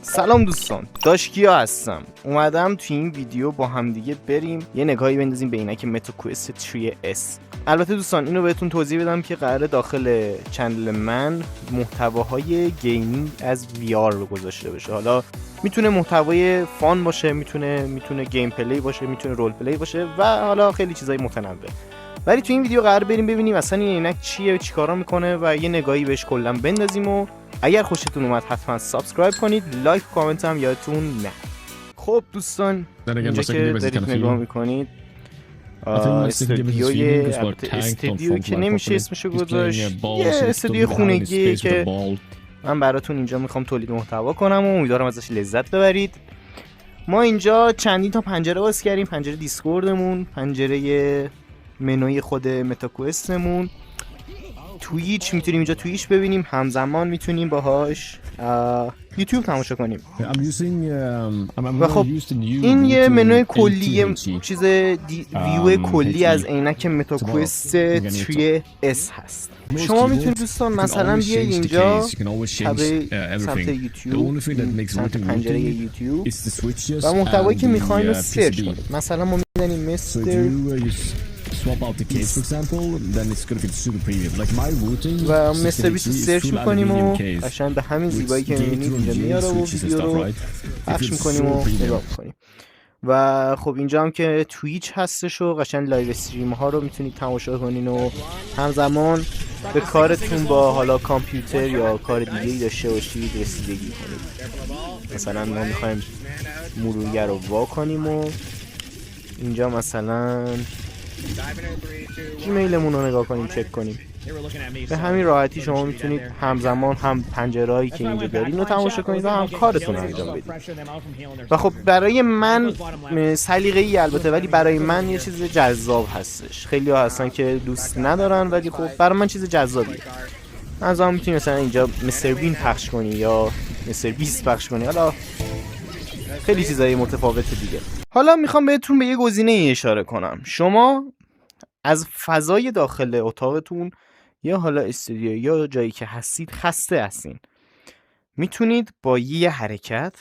سلام دوستان، داشکیا هستم. اومدم تو این ویدیو با همدیگه بریم یه نگاهی بندازیم به اینک متاکوست 3S. البته دوستان اینو بهتون توضیح بدم که قراره داخل چنل من محتواهای گیمینگ از VR رو گذاشته بشه. حالا میتونه محتوای فان باشه، میتونه گیم پلی باشه، میتونه رول پلی باشه و حالا خیلی چیزای متنوع. ولی تو این ویدیو قرار بریم ببینیم اصلا این عینک چیه، چیکارا میکنه و یه نگاهی بهش کلا بندازیم. و اگر خوشتون اومد حتما سابسکرایب کنید، لایک و کامنت هم یادتون نه. خب دوستان، اینجا که دارید نگاه میکنید استودیو که نمیشه اسمشو گذاشت، یه استودیو خونگیه که من براتون اینجا میخوام تولید محتوا کنم و امیدوارم ازش لذت ببرید. ما اینجا چندین تا پنجره باز کردیم، پنجره دیسکوردمون، پنجره منوی خود متاکوستمون، توییچ میتونیم اینجا توییچ ببینیم، همزمان میتونیم باهاش یوتیوب تماشا کنیم. و خب این یه منوی کلی، چیز ویو کلی از عینک متاکوست 3S هست. شما میتونید دوستان مثلا بیاید اینجا سمت یوتیوب، سمت پنجره یوتیوب و محتوایی که میخواین رو سرچ کنید. مثلا ما میزنیم مستر و مستر بیست رو سرچ میکنیم و قشنگ به همین زیبایی که میبینید اینجا میاره و ویدیو رو پخش میکنیم و نگاه میکنیم. و خب اینجا هم که توییچ هستش و قشنگ لایو استریم ها رو میتونید تماشا کنین و همزمان به کارتون با حالا کامپیوتر یا کار دیگه‌ای داشته باشید رسیدگی کنید. مثلا ما میخوایم مرورگر رو وا کنیم و اینجا مثلا جیمیلمون رو نگاه کنیم، چک کنیم. به همین راحتی شما میتونید همزمان هم پنجرهایی که اینجا دارین رو تماشا کنید و هم کارتون رو انجام بدید. و خب برای من سلیقه‌ای البته، ولی برای من یه چیز جذاب هستش. خیلی ها هستن که دوست ندارن ولی خب برای من چیز جذابیه. مثلا میتونید مثلا اینجا مستر بین پخش کنی یا مستر بیست پخش کنی، حالا خیلی چیزای متفاوت دیگه. حالا میخوام بهتون به یه گزینه اشاره کنم. شما از فضای داخل اتاقتون یا حالا استودیو یا جایی که هستید خسته هستین، میتونید با یه حرکت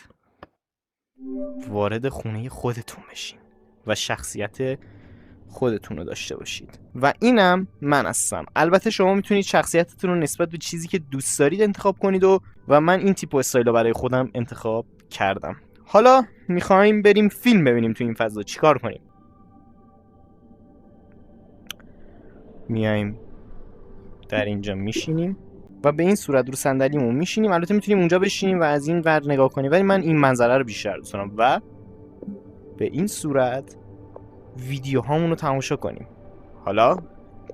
وارد خونه خودتون بشین و شخصیت خودتون رو داشته باشید. و اینم من هستم. البته شما میتونید شخصیتتون رو نسبت به چیزی که دوست دارید انتخاب کنید و من این تیپ استایل رو برای خودم انتخاب کردم. حالا میخوایم بریم فیلم ببینیم تو این فضا. چیکار کنیم؟ میایم در اینجا میشینیم و به این صورت رو صندلیمون میشینیم. البته میتونیم اونجا بشینیم و از این ور نگاه کنیم، ولی من این منظره رو بیشتر دوست دارم و به این صورت ویدیوهامون رو تماشا کنیم. حالا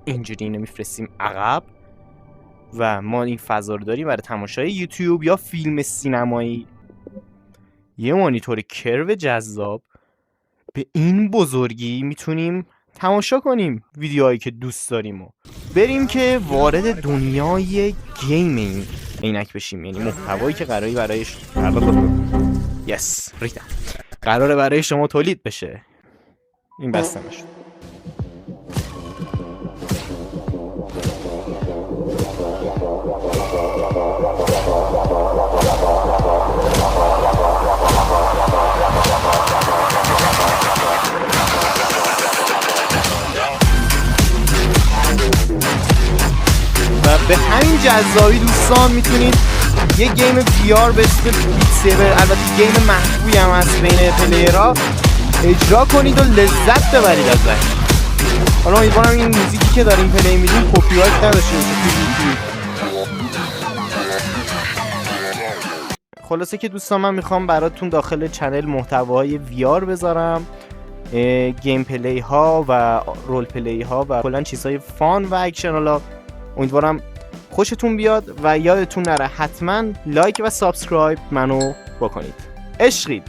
اینجوری اینو میفرستیم عقب و ما این فضا رو داریم برای تماشای یوتیوب یا فیلم سینمایی. یه مانیتور کرو جذاب به این بزرگی میتونیم تماشا کنیم ویدیوهایی که دوست داریم و بریم که وارد دنیای گیم این عینک بشیم. یعنی محتوایی که قراره برای شما تولید بشه. این بسته نشد. و به همین جذابی دوستان میتونید یه گیم VR به اسم بیت سیبر، البته گیم محبوبی هم هست بین پلیرها، اجرا کنید و لذت ببرید ازش. حالا امیدوارم این موزیکی که داریم پلی میدیم کپی رایت نداشته باشه. خلاصه که دوستان من میخوام براتون داخل چنل محتواهای VR بذارم، گیم پلی ها و رول پلی ها و کلا چیزهای فان و اکشن. حالا امیدوارم خوشتون بیاد و یادتون نره حتما لایک و سابسکرایب منو بکنید. عشقید.